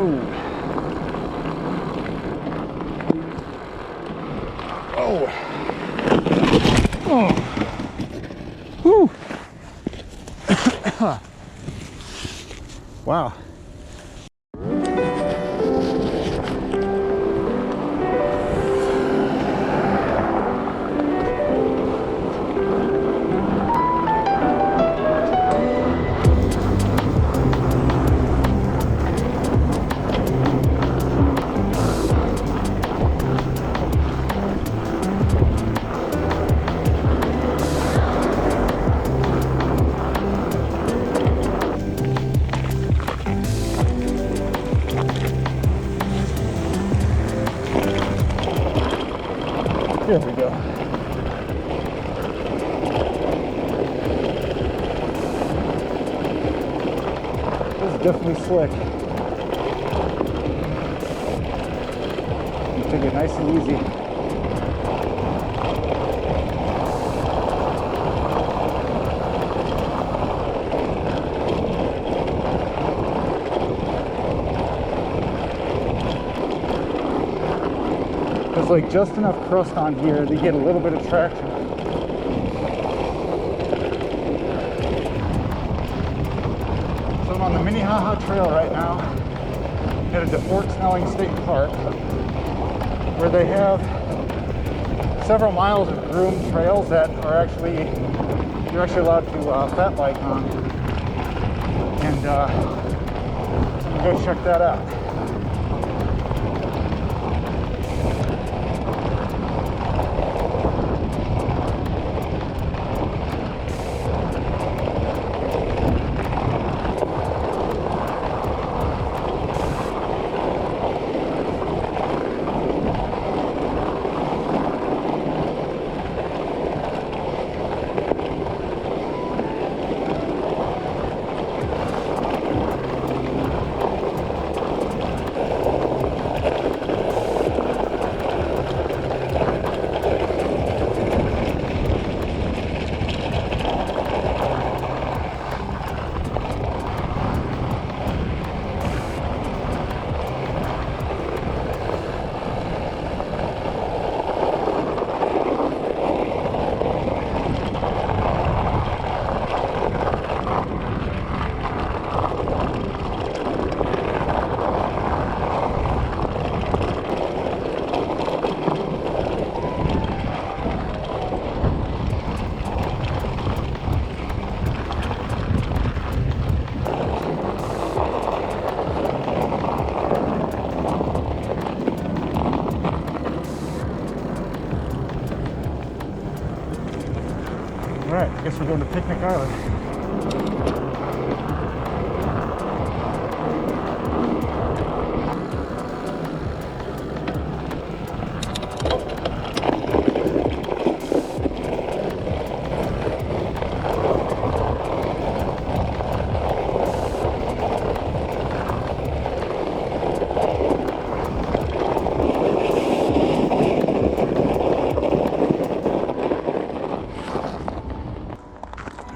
Ooh. Oh. Oh. Whew. Wow. There we go. This is definitely slick. You take it nice and easy. There's like just enough crust on here to get a little bit of traction. So I'm on the Minnehaha Trail right now, headed to Fort Snelling State Park, where they have several miles of groomed trails that are you're actually allowed to fat bike on. And I'm gonna go check that out. All right, I guess we're going to Picnic Island.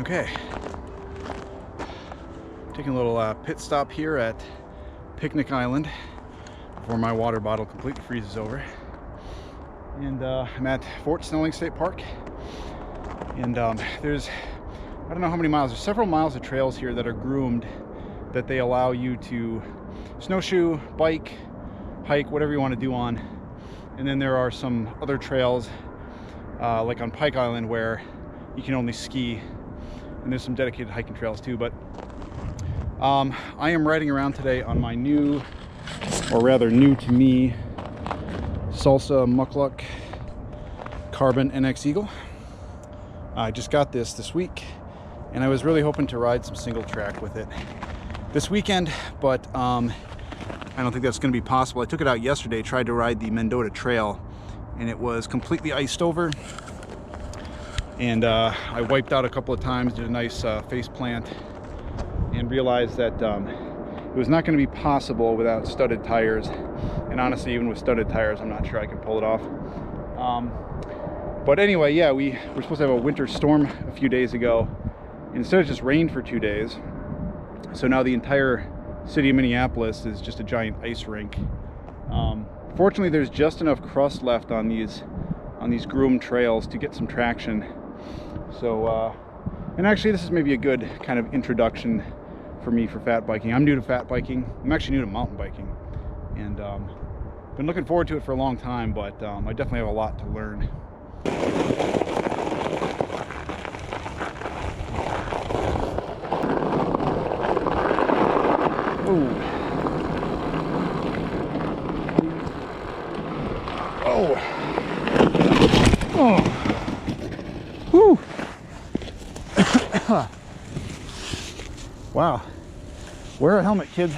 Okay, taking a little pit stop here at Picnic Island before my water bottle completely freezes over. And I'm at Fort Snelling State Park. And there's, I don't know how many miles, there's several miles of trails here that are groomed that they allow you to snowshoe, bike, hike, whatever you want to do on. And then there are some other trails like on Pike Island where you can only ski. And there's some dedicated hiking trails too, but I am riding around today on my new, or rather new to me, Salsa Mukluk Carbon NX Eagle. I just got this week, and I was really hoping to ride some single track with it this weekend, but I don't think that's going to be possible. I took it out yesterday, tried to ride the Mendota Trail, and it was completely iced over. And I wiped out a couple of times, did a nice face plant, and realized that it was not going to be possible without studded tires. And honestly, even with studded tires, I'm not sure I can pull it off. But anyway, yeah, we were supposed to have a winter storm a few days ago. Instead, it just rained for 2 days. So now the entire city of Minneapolis is just a giant ice rink. Fortunately, there's just enough crust left on these groomed trails to get some traction. So, and actually this is maybe a good kind of introduction for me for fat biking. I'm new to fat biking. I'm actually new to mountain biking, and been looking forward to it for a long time, but I definitely have a lot to learn. Ooh. Oh. Oh. Whew. Wow. Wear a helmet, kids.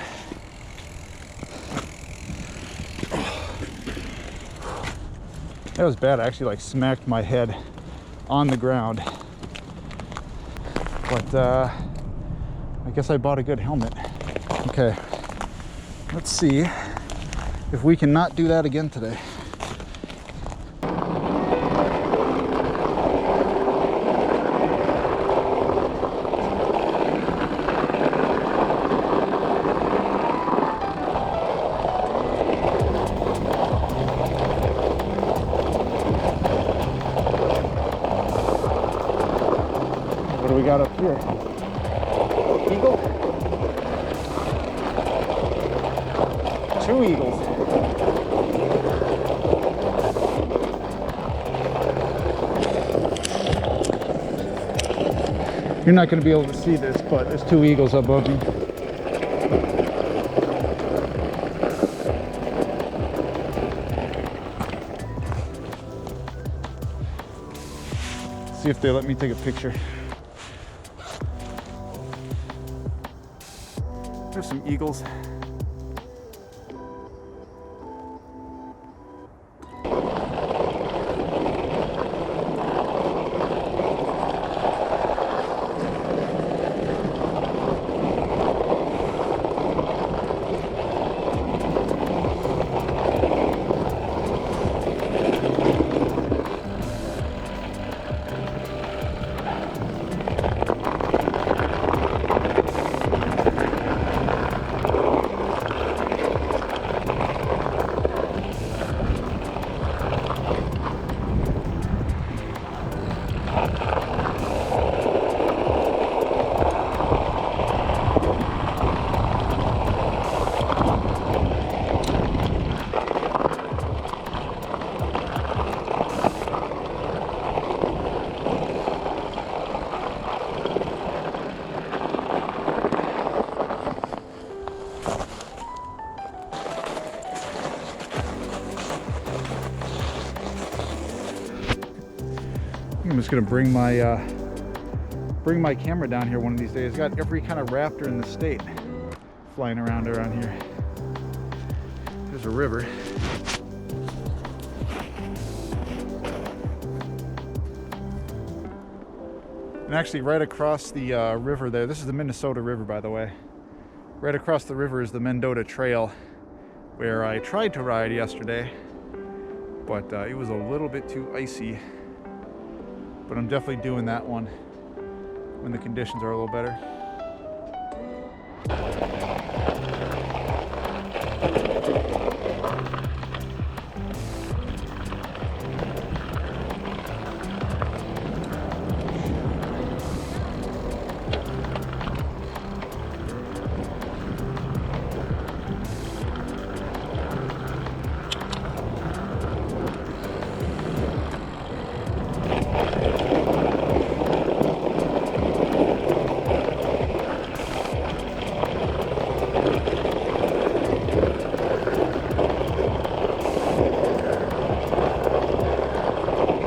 That was bad. I actually like smacked my head on the ground. But I guess I bought a good helmet. Okay. Let's see if we can not do that again today. What do we got up here? Eagle? 2 eagles. You're not going to be able to see this, but there's 2 eagles above me. See if they let me take a picture. There's some eagles. I'm just gonna bring my camera down here one of these days. Got every kind of raptor in the state flying around here. There's a river. And actually right across the river there, this is the Minnesota River, by the way. Right across the river is the Mendota Trail, where I tried to ride yesterday, but it was a little bit too icy. But I'm definitely doing that one when the conditions are a little better.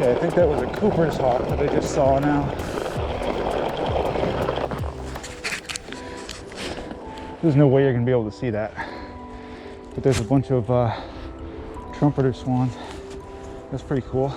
I think that was a Cooper's hawk that I just saw now. There's no way you're gonna be able to see that. But there's a bunch of trumpeter swans. That's pretty cool.